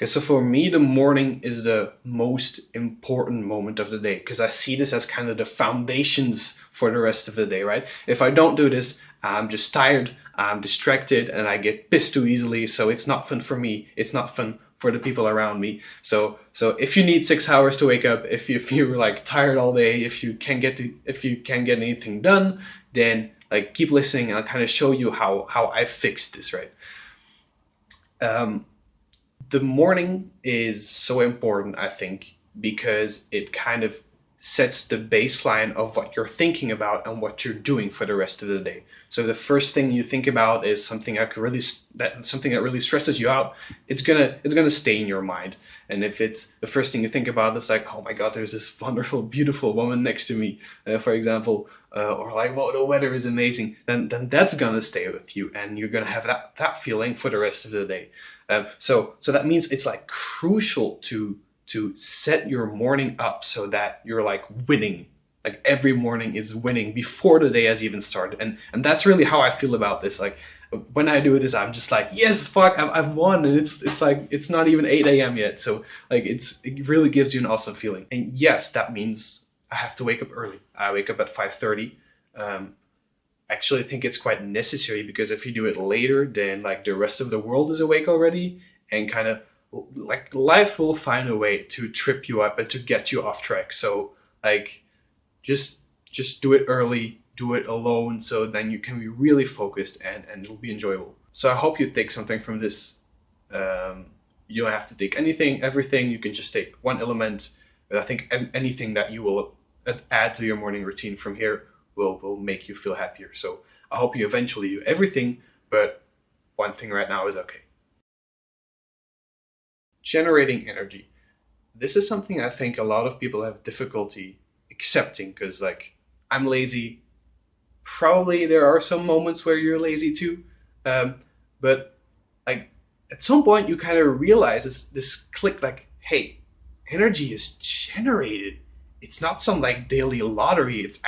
Okay, so for me, the morning is the most important moment of the day because I see this as kind of the foundations for the rest of the day, right? If I don't do this, I'm just tired, I'm distracted, and I get pissed too easily. So it's not fun for me. It's not fun for the people around me. So if you need 6 hours to wake up, if you're like tired all day, if you can't get anything done, then like keep listening, and I'll kind of show you how I fixed this, right? Um, the morning is so important, I think, because it kind of sets the baseline of what you're thinking about and what you're doing for the rest of the day. So the first thing you think about is something that really stresses you out. It's gonna stay in your mind. And if it's the first thing you think about, it's like, oh my God, there's this wonderful, beautiful woman next to me, for example, or like, well, the weather is amazing. Then that's gonna stay with you, and you're gonna have that feeling for the rest of the day. So that means it's like crucial to set your morning up so that you're like winning. Like every morning is winning before the day has even started, and that's really how I feel about this. Like when I do this, I'm just like, yes, fuck, I've won, and it's like it's not even 8 a.m. yet. So like it really gives you an awesome feeling. And yes, that means I have to wake up early. I wake up at 5:30. Um, Actually think it's quite necessary because if you do it later, then like the rest of the world is awake already, and kind of like life will find a way to trip you up and to get you off track. So like just just do it early, do it alone, so then you can be really focused, and it'll be enjoyable. So I hope you take something from this. You don't have to take everything. You can just take one element, but I think anything that you will add to your morning routine from here will make you feel happier. So I hope you eventually do everything, but one thing right now is okay. Generating energy. This is something I think a lot of people have difficulty accepting because, like, I'm lazy. Probably there are some moments where you're lazy too, um, but like at some point you kind of realize this click, like, hey, energy is generated. It's not some like daily lottery. There's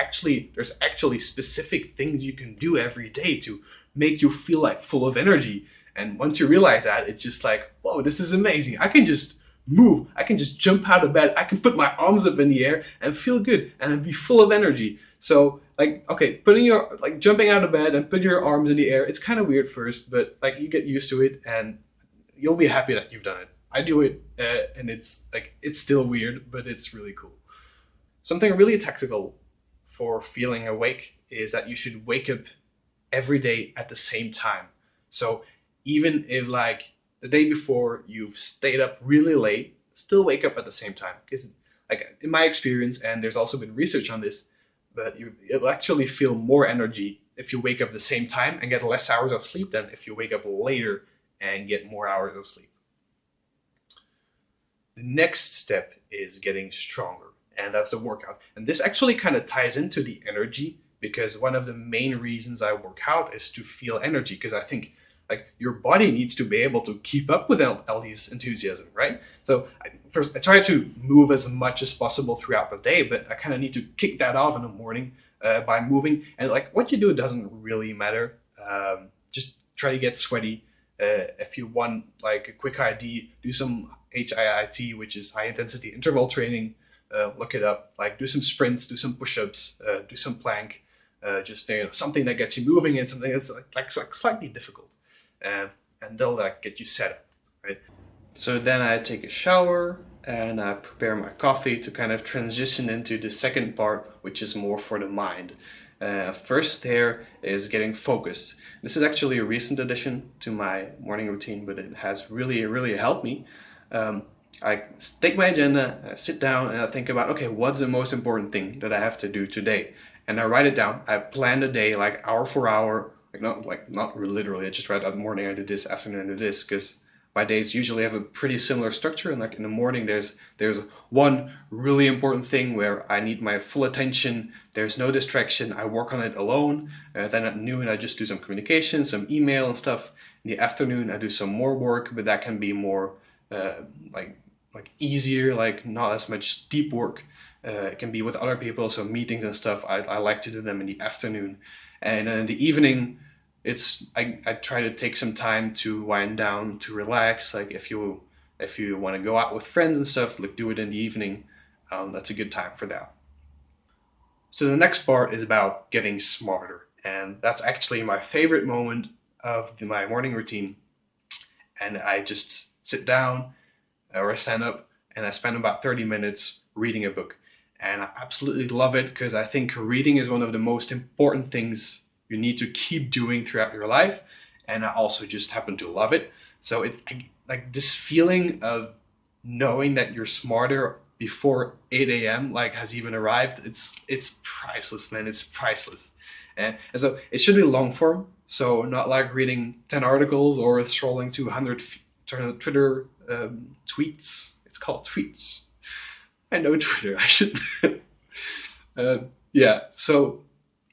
actually specific things you can do every day to make you feel like full of energy. And once you realize that, it's just like, whoa, this is amazing. I can just move. I can just jump out of bed. I can put my arms up in the air and feel good and be full of energy. So like, okay, putting your like jumping out of bed and putting your arms in the air, it's kind of weird first, but like you get used to it, and you'll be happy that you've done it. I do it, and it's like it's still weird, but it's really cool. Something really tactical for feeling awake is that you should wake up every day at the same time. So even if like the day before you've stayed up really late, still wake up at the same time. Because like in my experience, and there's also been research on this, but you'll actually feel more energy if you wake up the same time and get less hours of sleep than if you wake up later and get more hours of sleep. The next step is getting stronger, and that's a workout. And this actually kind of ties into the energy because one of the main reasons I work out is to feel energy because I think like your body needs to be able to keep up with Ellie's enthusiasm, right? So first I try to move as much as possible throughout the day, but I kind of need to kick that off in the morning by moving. And like what you do doesn't really matter. Just try to get sweaty. If you want like a quick ID, do some HIIT, which is high intensity interval training. Look it up. Like do some sprints, do some push-ups, do some plank. Just something that gets you moving and something that's like slightly difficult, and they'll like get you set up, right? So then I take a shower and I prepare my coffee to kind of transition into the second part, which is more for the mind. First, there is getting focused. This is actually a recent addition to my morning routine, but it has really, really helped me. Um, I take my agenda, I sit down, and I think about, okay, what's the most important thing that I have to do today? And I write it down. I plan the day like hour for hour, not literally. I just write out morning I do this, afternoon I do this, because my days usually have a pretty similar structure. And like in the morning, there's one really important thing where I need my full attention. There's no distraction. I work on it alone. Then at noon, I just do some communication, some email and stuff. In the afternoon, I do some more work, but that can be more uh, like easier, like not as much deep work. It can be with other people, so meetings and stuff. I like to do them in the afternoon, and in the evening, I try to take some time to wind down, to relax. Like if you If you want to go out with friends and stuff, like do it in the evening. That's a good time for that. So the next part is about getting smarter, and that's actually my favorite moment of my morning routine. And I just sit down or I stand up and I spend about 30 minutes reading a book. And I absolutely love it because I think reading is one of the most important things you need to keep doing throughout your life. And I also just happen to love it. So it's like this feeling of knowing that you're smarter before 8 a.m. like has even arrived. It's priceless, man. It's priceless. And so it should be long form. So not like reading 10 articles or scrolling to 100 Twitter tweets. It's called tweets. I know Twitter. I should. uh, yeah. So,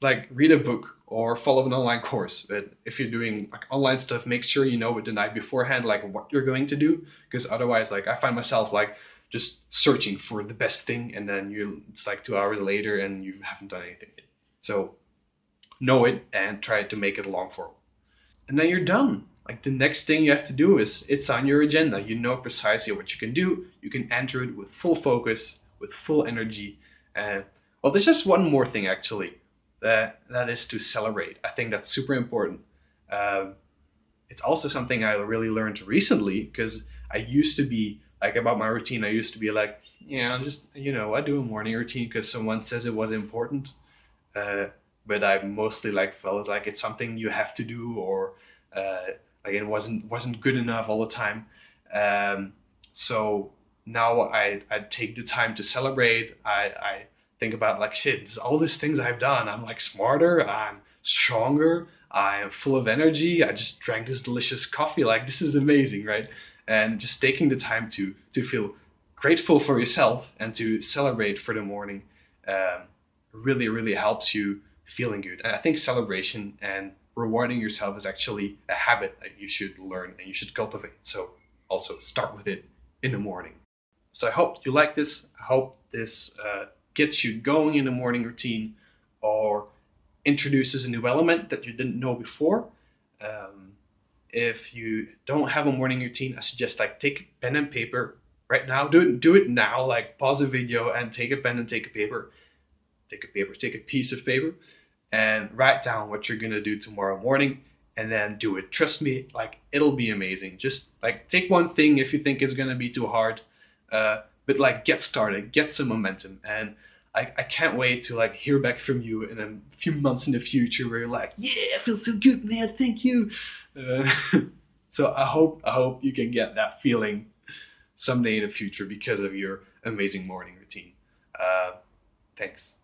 like, read a book or follow an online course. But if you're doing like online stuff, make sure you know it the night beforehand, like what you're going to do, because otherwise, like, I find myself like just searching for the best thing, and then it's like 2 hours later and you haven't done anything yet. So know it and try to make it long form, and then you're done. Like the next thing you have to do is it's on your agenda. You know precisely what you can do. You can enter it with full focus, with full energy. And well, there's just one more thing actually. That is to celebrate. I think that's super important. Um, it's also something I really learned recently because I used to be like about my routine. I used to be like, yeah, just I do a morning routine because someone says it was important. Uh, but I mostly like felt like it's something you have to do, or uh, like it wasn't good enough all the time. Um, so now I take the time to celebrate. I think about like shit, all these things I've done. I'm like smarter. I'm stronger. I am full of energy. I just drank this delicious coffee. Like this is amazing, right? And just taking the time to feel grateful for yourself and to celebrate for the morning. Um, really helps you feeling good. And I think celebration and rewarding yourself is actually a habit that you should learn and you should cultivate. So also start with it in the morning. So I hope you like this. I hope this gets you going in the morning routine or introduces a new element that you didn't know before. Um, if you don't have a morning routine, I suggest like take a pen and paper right now. Do it now. Like pause the video and take a pen and take a piece of paper and write down what you're gonna do tomorrow morning and then do it. Trust me, like it'll be amazing. Just like take one thing if you think it's gonna be too hard, but like get started, get some momentum, and I can't wait to like hear back from you in a few months in the future where you're like, yeah, I feel so good, man. Thank you. Uh, so I hope you can get that feeling someday in the future because of your amazing morning routine. Uh, Thanks.